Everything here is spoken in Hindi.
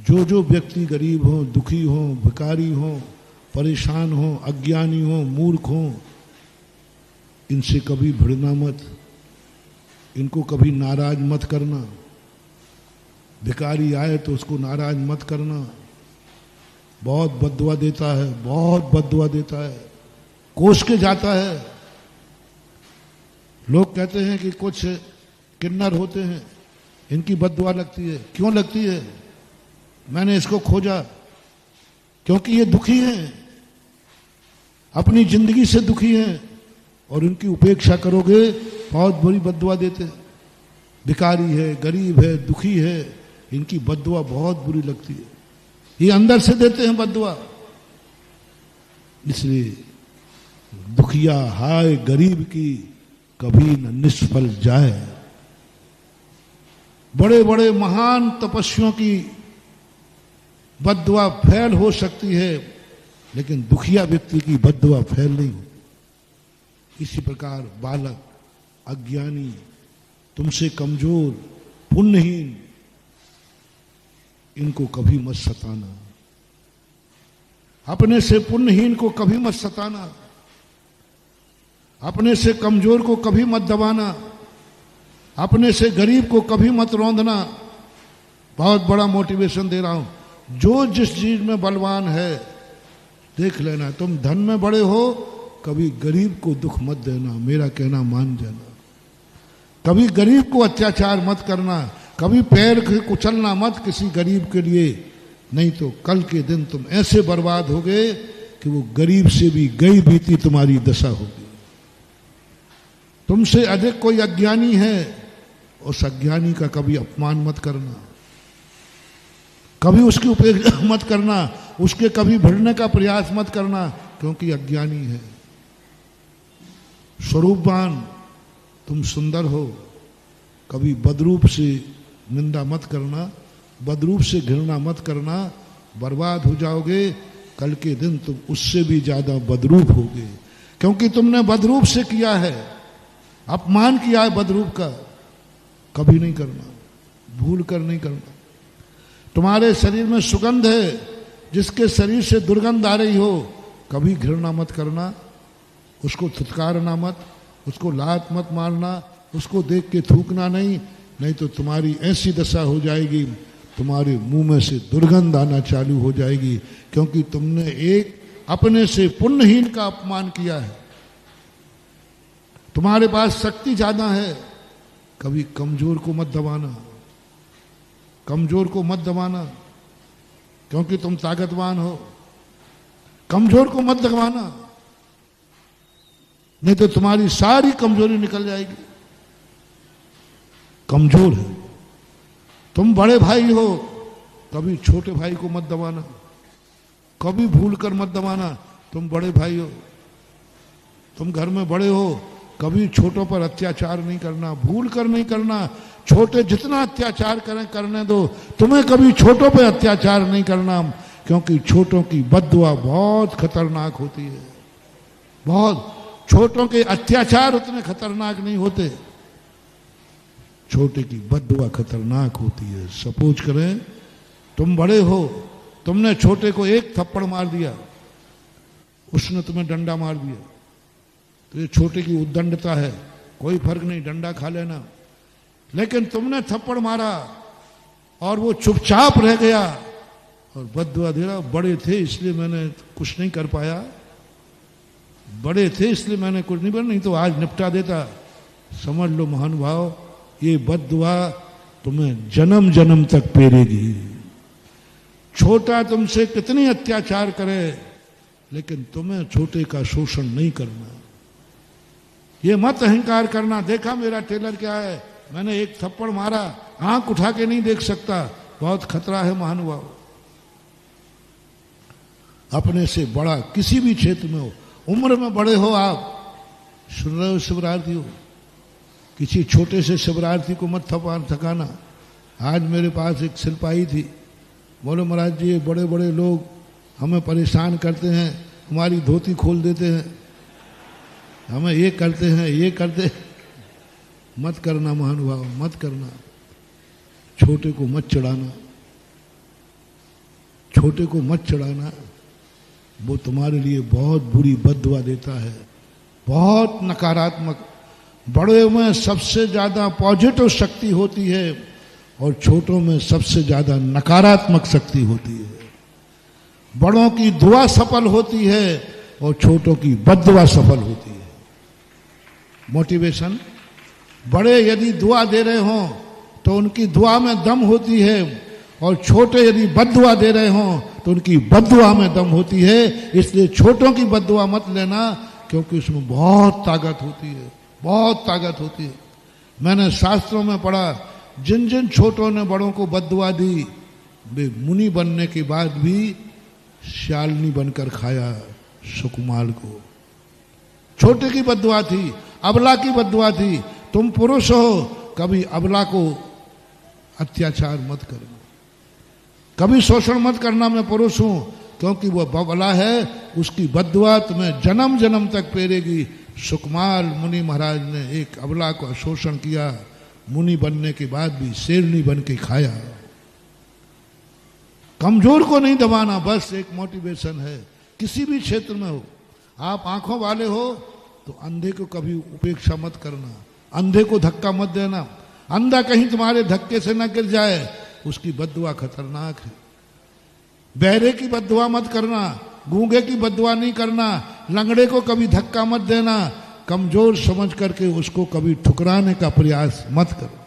जो जो व्यक्ति गरीब हो, दुखी हो, भिखारी हो, परेशान हो, अज्ञानी हो, मूर्ख हो, इनसे कभी भिड़ना मत, इनको कभी नाराज मत करना। भिखारी आए तो उसको नाराज मत करना, बहुत बद्दुआ देता है, बहुत बद्दुआ देता है, कोस के जाता है। लोग कहते हैं कि कुछ किन्नर होते हैं, इनकी बद्दुआ लगती है। क्यों लगती है? मैंने इसको खोजा, क्योंकि ये दुखी हैं, अपनी जिंदगी से दुखी हैं, और इनकी उपेक्षा करोगे बहुत बड़ी बद्दुआ देते हैं। भिखारी है, गरीब है, दुखी है, इनकी बद्दुआ बहुत बुरी लगती है, ये अंदर से देते हैं बद्दुआ। इसलिए दुखिया हाय गरीब की कभी न निष्फल जाए। बड़े बड़े महान तपस्वियों की बद्दुआ फैल हो सकती है, लेकिन दुखिया व्यक्ति की बद्दुआ फैल नहीं होती। इसी प्रकार बालक, अज्ञानी, तुमसे कमजोर, पुण्यहीन, इनको कभी मत सताना। अपने से पुण्यहीन को कभी मत सताना, अपने से कमजोर को कभी मत दबाना, अपने से गरीब को कभी मत रौंदना। बहुत बड़ा मोटिवेशन दे रहा हूं। जो जिस चीज में बलवान है देख लेना। तुम धन में बड़े हो, कभी गरीब को दुख मत देना, मेरा कहना मान जाना। कभी गरीब को अत्याचार मत करना, कभी पैर कुचलना मत किसी गरीब के लिए, नहीं तो कल के दिन तुम ऐसे बर्बाद होगे कि वो गरीब से भी गई बीती तुम्हारी दशा होगी। तुमसे अधिक कोई अज्ञानी है, उस अज्ञानी का कभी अपमान मत करना, कभी उसकी उपेक्षा मत करना, उसके कभी भिड़ने का प्रयास मत करना, क्योंकि अज्ञानी है। स्वरूपवान तुम सुंदर हो, कभी बदरूप से निंदा मत करना, बदरूप से घृणा मत करना, बर्बाद हो जाओगे। कल के दिन तुम उससे भी ज्यादा बदरूप होगे, क्योंकि तुमने बदरूप से किया है, अपमान किया है बदरूप का। कभी नहीं करना, भूल कर नहीं करना। तुम्हारे शरीर में सुगंध है, जिसके शरीर से दुर्गंध आ रही हो, कभी घृणा मत करना, उसको थुतकारना मत, उसको लात मत मारना, उसको देख के थूकना नहीं, नहीं तो तुम्हारी ऐसी दशा हो जाएगी, तुम्हारे मुंह में से दुर्गंध आना चालू हो जाएगी, क्योंकि तुमने एक अपने से पुण्यहीन का अपमान किया है। तुम्हारे पास शक्ति ज्यादा है, कभी कमजोर को मत दबाना, कमजोर को मत दबाना, क्योंकि तुम ताकतवान हो। कमजोर को मत दबाना, नहीं तो तुम्हारी सारी कमजोरी निकल जाएगी। कमजोर है, तुम बड़े भाई हो, कभी छोटे भाई को मत दबाना, कभी भूल कर मत दबाना। तुम बड़े भाई हो, तुम घर में बड़े हो, कभी छोटों पर अत्याचार नहीं करना, भूल कर नहीं करना। छोटे जितना अत्याचार करें करने दो, तुम्हें कभी छोटों पर अत्याचार नहीं करना, क्योंकि छोटों की बद्दुआ बहुत खतरनाक होती है। बहुत छोटों के अत्याचार उतने खतरनाक नहीं होते, छोटे की बद्दुआ खतरनाक होती है। सपोज करें तुम बड़े हो, तुमने छोटे को एक थप्पड़ मार दिया, उसने तुम्हें डंडा मार दिया, तो ये छोटे की उद्दंडता है, कोई फर्क नहीं, डंडा खा लेना। लेकिन तुमने थप्पड़ मारा और वो चुपचाप रह गया और बद्दुआ दे रहा, बड़े थे इसलिए मैंने कुछ नहीं कर पाया, बड़े थे इसलिए मैंने कुछ नहीं, नहीं तो आज निपटा देता। समझ लो महानुभाव, ये बद्दुआ तुम्हें जन्म जन्म तक पेरेगी। छोटा तुमसे कितनी अत्याचार करे, लेकिन तुम्हें छोटे का शोषण नहीं करना। ये मत अहंकार करना, देखा मेरा टेलर क्या है, मैंने एक थप्पड़ मारा, आंख उठा के नहीं देख सकता, बहुत खतरा है महानुभाव। अपने से बड़ा किसी भी क्षेत्र में हो, उम्र में बड़े हो, आप सुन रहे हो शिवरार्थी हो, किसी छोटे से शिवरार्थी को मत थकाना। आज मेरे पास एक सिपाही थी, बोले महाराज जी ये बड़े बड़े लोग हमें परेशान करते हैं, हमारी धोती खोल देते हैं, हमें ये करते हैं, ये करते हैं। मत करना महानुभाव, मत करना, छोटे को मत चढ़ाना। छोटे को मत चढ़ाना, वो तुम्हारे लिए बहुत बुरी बद्दुआ देता है, बहुत नकारात्मक। बड़े में सबसे ज्यादा पॉजिटिव शक्ति होती है और छोटों में सबसे ज्यादा नकारात्मक शक्ति होती है। बड़ों की दुआ सफल होती है और छोटों की बद्दुआ सफल होती है। मोटिवेशन, बड़े यदि दुआ दे रहे हों तो उनकी दुआ में दम होती है, और छोटे यदि बद्दुआ दे रहे हों तो उनकी बद्दुआ में दम होती है। इसलिए छोटों की बद्दुआ मत लेना, क्योंकि उसमें बहुत ताकत होती है, बहुत ताकत होती है। मैंने शास्त्रों में पढ़ा, जिन जिन छोटों ने बड़ों को बद्दुआ दी, वे मुनि बनने के बाद भी शालिनी बनकर खाया सुकुमार को। छोटे की बद्दुआ थी, अबला की बद्दुआ थी। तुम पुरुष हो, कभी अबला को अत्याचार मत करना, कभी शोषण मत करना। मैं पुरुष हूं, क्योंकि वो अबला है, उसकी बद्दुआ तुम्हें जन्म जन्म तक पेरेगी। सुकुमार मुनि महाराज ने एक अबला को शोषण किया, मुनि बनने के बाद भी शेरनी बन के खाया। कमजोर को नहीं दबाना, बस एक मोटिवेशन है। किसी भी क्षेत्र में हो, आप आंखों वाले हो तो अंधे को कभी उपेक्षा मत करना, अंधे को धक्का मत देना। अंधा कहीं तुम्हारे धक्के से न गिर जाए, उसकी बद्दुआ खतरनाक है। बहरे की बद्दुआ मत करना, गूंगे की बद्दुआ नहीं करना, लंगड़े को कभी धक्का मत देना, कमजोर समझ करके उसको कभी ठुकराने का प्रयास मत करो।